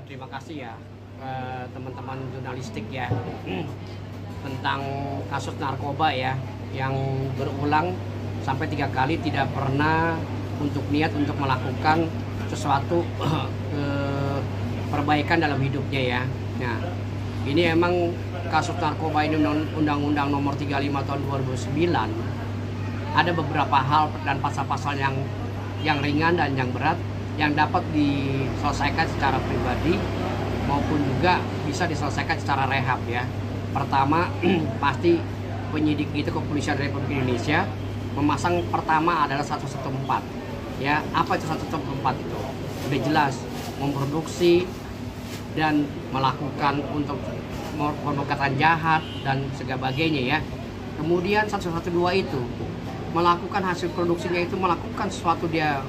Terima kasih ya teman-teman jurnalistik ya tentang kasus narkoba ya yang berulang sampai 3 kali, tidak pernah untuk niat untuk melakukan sesuatu perbaikan dalam hidupnya ya. Nah, ini emang kasus narkoba ini Undang-Undang Nomor 35 Tahun 2009 ada beberapa hal dan pasal-pasal yang ringan dan yang berat yang dapat diselesaikan secara pribadi maupun juga bisa diselesaikan secara rehab ya. Pertama, pasti penyidik itu Kepolisian Republik Indonesia memasang pertama adalah 114 ya. Apa itu 114 itu? Udah jelas memproduksi dan melakukan untuk perbuatan jahat dan sebagainya ya. Kemudian 112 itu melakukan hasil produksinya itu melakukan sesuatu dia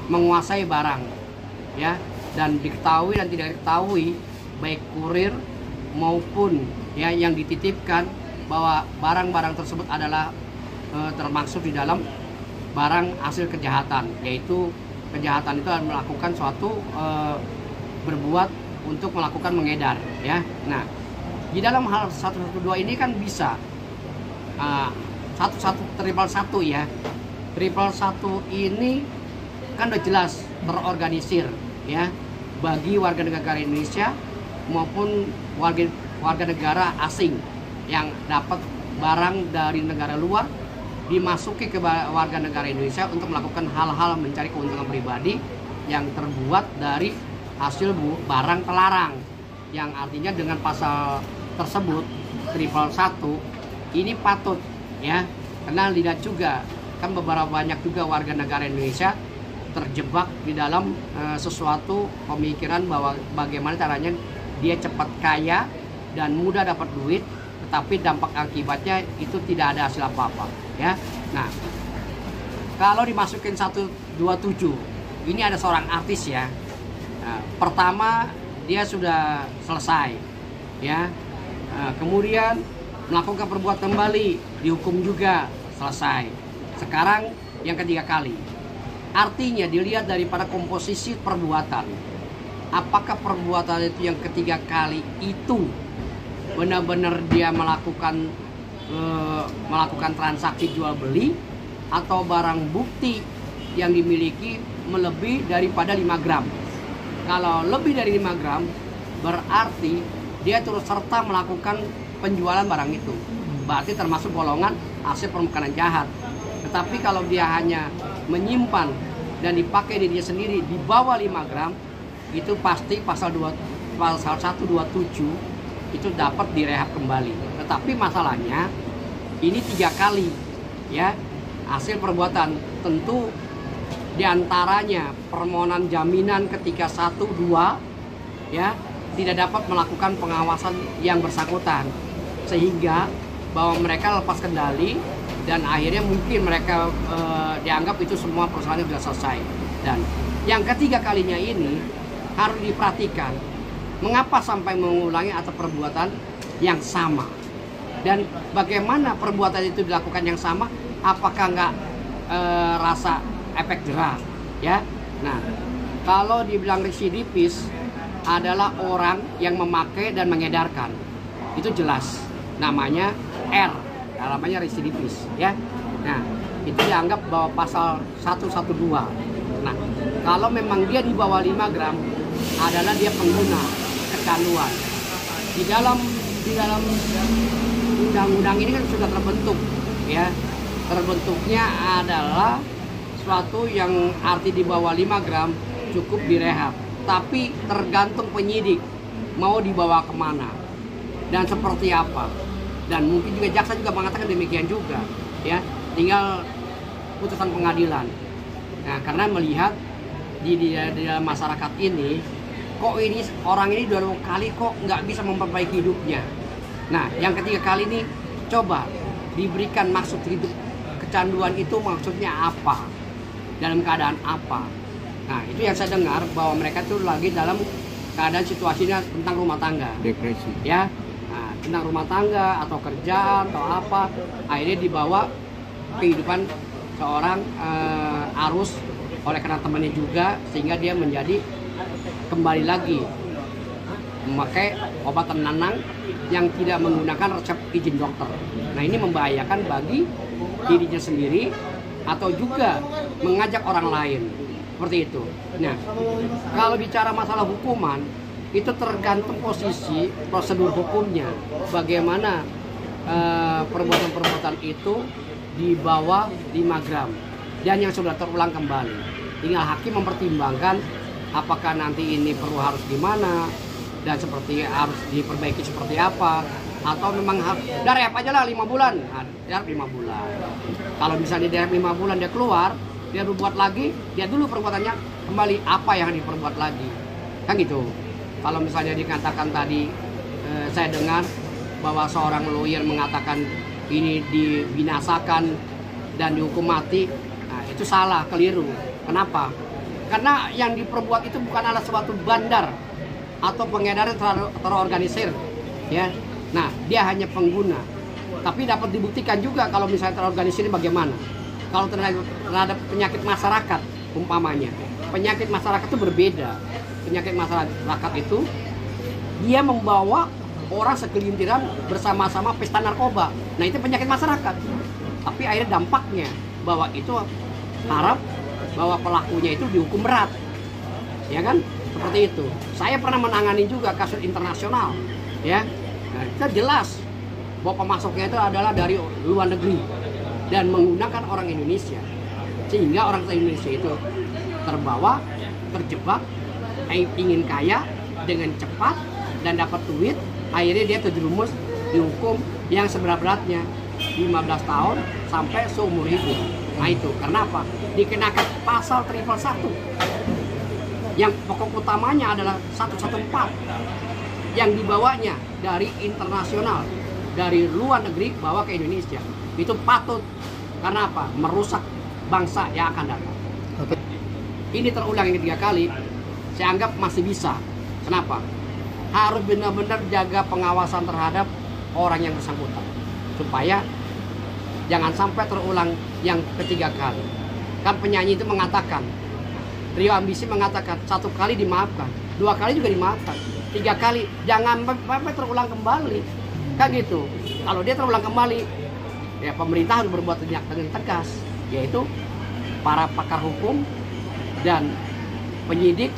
menguasai barang ya, dan diketahui dan tidak diketahui baik kurir maupun ya yang dititipkan bahwa barang-barang tersebut adalah termaksud di dalam barang hasil kejahatan, yaitu kejahatan itu melakukan suatu berbuat untuk melakukan mengedar ya. Nah, di dalam hal 112 ini kan bisa 111 ya. 111 ini kan udah jelas terorganisir ya bagi warga negara Indonesia maupun warga negara asing yang dapat barang dari negara luar dimasuki ke warga negara Indonesia untuk melakukan hal-hal mencari keuntungan pribadi yang terbuat dari hasil barang terlarang, yang artinya dengan pasal tersebut 111 ini patut ya, karena lihat juga kan beberapa banyak juga warga negara Indonesia terjebak di dalam sesuatu pemikiran bahwa bagaimana caranya dia cepat kaya dan mudah dapat duit, tetapi dampak akibatnya itu tidak ada hasil apa-apa ya. Nah, kalau dimasukin 127 ini ada seorang artis ya. Nah, pertama dia sudah selesai ya. Nah, kemudian melakukan perbuatan kembali dihukum juga selesai. Sekarang yang ketiga kali. Artinya dilihat daripada komposisi perbuatan, apakah perbuatan itu yang ketiga kali itu benar-benar dia melakukan transaksi jual beli, atau barang bukti yang dimiliki melebihi daripada 5 gram. Kalau lebih dari 5 gram berarti dia turut serta melakukan penjualan barang itu, berarti termasuk golongan hasil permukaan jahat. Tetapi kalau dia hanya menyimpan dan dipakai dirinya sendiri di bawah 5 gram, itu pasti pasal 127 itu dapat direhab kembali. Tetapi masalahnya ini 3 kali ya hasil perbuatan. Tentu diantaranya permohonan jaminan ketika 1, 2 ya tidak dapat melakukan pengawasan yang bersangkutan, sehingga bahwa mereka lepas kendali dan akhirnya mungkin mereka dianggap itu semua perusahaannya sudah selesai. Dan yang ketiga kalinya ini harus diperhatikan mengapa sampai mengulangi atau perbuatan yang sama, dan bagaimana perbuatan itu dilakukan yang sama, apakah nggak rasa efek jerah ya. Nah, kalau dibilang residivis adalah orang yang memakai dan mengedarkan, itu jelas namanya R, namanya residivis ya. Nah, itu dianggap bahwa pasal 112. Nah, kalau memang dia di bawah 5 gram adalah dia pengguna kecanduan. Di dalam undang-undang ini kan sudah terbentuk ya. Terbentuknya adalah suatu yang arti di bawah 5 gram cukup direhab, tapi tergantung penyidik mau dibawa kemana dan seperti apa. Dan mungkin juga jaksa juga mengatakan demikian juga ya, tinggal putusan pengadilan. Nah, karena melihat di dalam masyarakat ini, kok ini orang ini 2 kali kok nggak bisa memperbaiki hidupnya. Nah, yang ketiga kali ini coba diberikan maksud hidup. Kecanduan itu maksudnya apa, dalam keadaan apa. Nah, itu yang saya dengar bahwa mereka tuh lagi dalam keadaan situasinya tentang rumah tangga, depresi ya. Nah, tentang rumah tangga atau kerjaan atau apa, akhirnya dibawa kehidupan seorang arus oleh karena temannya juga, sehingga dia menjadi kembali lagi memakai obat penenang yang tidak menggunakan resep izin dokter. Nah, ini membahayakan bagi dirinya sendiri atau juga mengajak orang lain. Seperti itu. Nah, kalau bicara masalah hukuman, itu tergantung posisi prosedur hukumnya. Bagaimana perbuatan-perbuatan itu di bawah 5 gram dan yang sudah terulang kembali. Tinggal hakim mempertimbangkan apakah nanti ini perlu harus gimana dan seperti harus diperbaiki seperti apa, atau memang harus direhab aja lah 5 bulan. Nah, direhab 5 bulan. Kalau misalnya direhab 5 bulan dia keluar, dia berbuat lagi, dia dulu perbuatannya kembali apa yang diperbuat lagi. Kan gitu. Kalau misalnya dikatakan tadi saya dengar bahwa seorang lawyer mengatakan ini dibinasakan dan dihukum mati, nah, itu salah, keliru. Kenapa? Karena yang diperbuat itu bukan adalah suatu bandar atau pengedaran terorganisir, ya. Nah, dia hanya pengguna. Tapi dapat dibuktikan juga kalau misalnya terorganisir bagaimana. Kalau terhadap penyakit masyarakat, umpamanya, penyakit masyarakat itu berbeda. Penyakit masyarakat itu dia membawa orang segelintiran bersama-sama pesta narkoba. Nah, itu penyakit masyarakat. Tapi akhirnya dampaknya bahwa itu harap bahwa pelakunya itu dihukum berat, ya kan? Seperti itu. Saya pernah menangani juga kasus internasional, ya. Nah, itu jelas bahwa pemasoknya itu adalah dari luar negeri dan menggunakan orang Indonesia, sehingga orang Indonesia itu terbawa, terjebak, ingin kaya dengan cepat dan dapat duit. Akhirnya dia terjerumus dihukum yang seberat-beratnya 15 tahun sampai seumur hidup. Nah, itu karena apa? Dikenakan pasal 111 yang pokok utamanya adalah 114 yang dibawanya dari internasional, dari luar negeri bawa ke Indonesia. Itu patut. Karena apa? Merusak bangsa yang akan datang. Oke. Ini terulang yang ketiga kali, saya anggap masih bisa. Kenapa? Harus benar-benar jaga pengawasan terhadap orang yang bersangkutan supaya jangan sampai terulang yang ketiga kali. Kan penyanyi itu mengatakan, Rio Ambisi mengatakan 1 kali dimaafkan, 2 kali juga dimaafkan, 3 kali jangan sampai terulang kembali. Kan gitu. Kalau dia terulang kembali, ya pemerintah harus berbuat dengan tegas, yaitu para pakar hukum dan penyidik,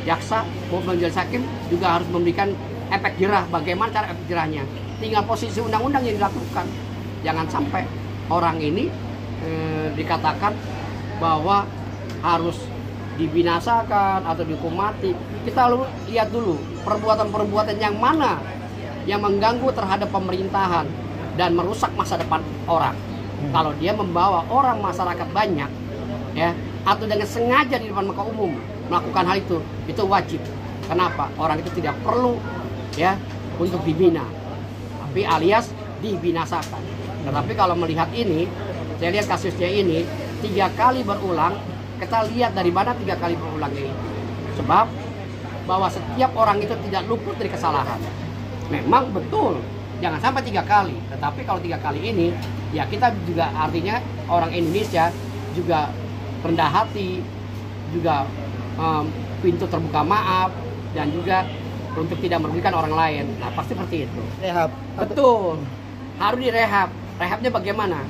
jaksa maupun majelis hakim juga harus memberikan efek jerah. Bagaimana cara efek jerahnya? Tinggal posisi undang-undang yang dilakukan. Jangan sampai orang ini dikatakan bahwa harus dibinasakan atau dihukum mati. Kita lihat dulu perbuatan-perbuatan yang mana yang mengganggu terhadap pemerintahan dan merusak masa depan orang. Kalau dia membawa orang masyarakat banyak, ya, atau dengan sengaja di depan muka umum melakukan hal itu wajib. Kenapa? Orang itu tidak perlu, ya, untuk dibina, tapi alias dibinasakan. Tetapi kalau melihat ini, saya lihat kasusnya ini 3 kali berulang. Kita lihat dari mana 3 kali berulangnya ini. Sebab bahwa setiap orang itu tidak luput dari kesalahan. Memang betul, jangan sampai 3 kali. Tetapi kalau 3 kali ini, ya kita juga artinya orang Indonesia juga rendah hati, juga pintu terbuka maaf, dan juga untuk tidak merugikan orang lain. Nah, pasti seperti itu. Rehab. Betul, harus direhab. Rehabnya bagaimana?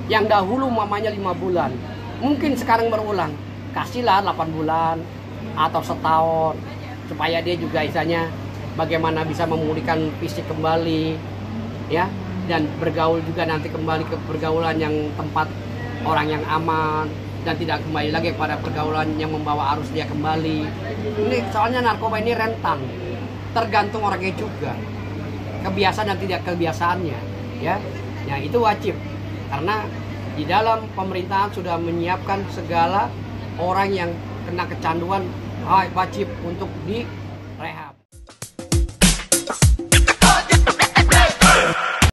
Yang dahulu mamanya 5 bulan, mungkin sekarang berulang, kasihlah 8 bulan atau setahun, supaya dia juga istilahnya bagaimana bisa memulihkan fisik kembali, ya, dan bergaul juga nanti kembali ke pergaulan yang tempat orang yang aman, dan tidak kembali lagi pada pergaulan yang membawa arus dia kembali. Ini soalnya narkoba ini rentan, tergantung orangnya juga, kebiasaan dan tidak kebiasaannya, ya. Ya, itu wajib, karena di dalam pemerintahan sudah menyiapkan segala orang yang kena kecanduan wajib untuk